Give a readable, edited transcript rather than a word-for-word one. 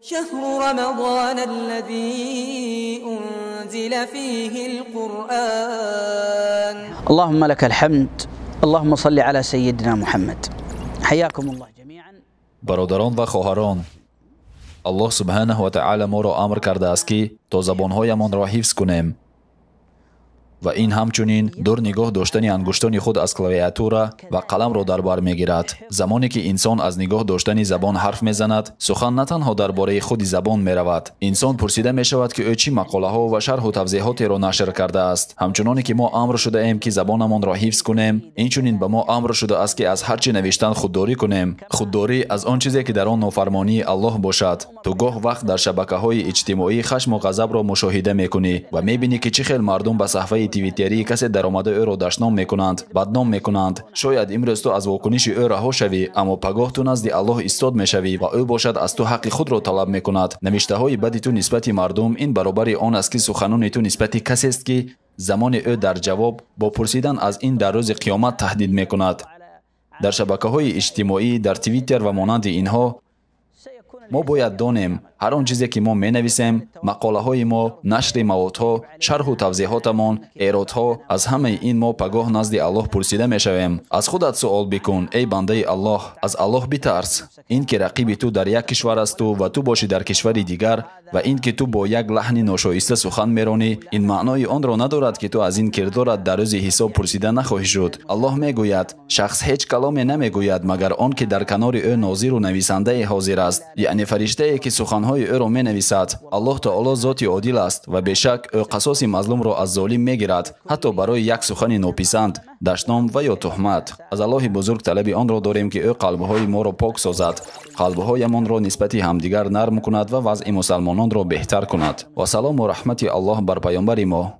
شهر رمضان الذي أنزل فيه القرآن. اللهم لك الحمد. اللهم صل على سيدنا محمد. حياكم الله جميعا. برادران و خواهران، الله سبحانه و تعالی ما را امر کرده است که تا زبانهایمان را حفظ کنیم و این همچنین دور نگاه داشتن انگشتان خود از کلاویاتور و قلم را در بر میگیرد. زمانی که انسان از نگاه داشتن زبان حرف میزند، سخن نه تنها درباره خود زبان میرود. انسان پرسیده می شود که او چی مقاله ها و شرح و توضیحاتی را نشر کرده است. همچنانی که ما امر شده ایم که زبانمان را حفظ کنیم، اینچنین به ما امر شده است که از هر چی نوشتن خودداری کنیم. خودداری از آن چیزی که در آن نافرمانی الله باشد. تو گاه وقت در شبکه‌های اجتماعی خشم و غضب را مشاهده میکنی و میبینی که چه خیلی مردم به صفحه توییتری کسی درآمده او را دشنام میکنند، بدنام میکنند. شاید امروز تو از واکنش او رها شوی، اما پگاه تو نزد الله ایستاد میشوی و او باشد از تو حق خود را طلب میکند. نوشته های بد تو نسبت مردم این برابر آن است که سخنان تو نسبت کسی است که زمان او در جواب با پرسیدن از این در روز قیامت تهدید میکند. در شبکه‌های اجتماعی، در توییتر و مانند اینها ما باید دانیم هر آن چیزی که ما می نویسیم، مقاله های ما، نشر موادها، شرح و توضیحاتمان، ایرادها، از همه این ما پگاه نزد الله پرسیده می شویم. از خودت سوال بکن ای بنده الله، از الله بترس. این که رقیب تو در یک کشور است و تو باشی در کشور دیگر و این که تو با یک لحن ناشایسته سخن میرانی، این معنای آن را ندارد که تو از این کردارت در روز حساب پرسیده نخواهی شد. الله میگوید شخص هیچ کلامی نمیگوید مگر آن که در کنار او ناظر و نویسنده حاضر است، یعنی فرشته ای که سخنهای او را می نویسد. الله تعالی ذات عادل است و بیشک او قصاص مظلوم را از ظالم میگیرد، حتی برای یک سخن ناپسند، دشنام و یا تهمت. از الله بزرگ طلب آن را داریم که او قلبهای ما را پاک سازد، قلبهایمان را نسبت همدیگر نرم کند و وضع مسلمانان را بهتر کند. و سلام و رحمت الله بر پیامبر ما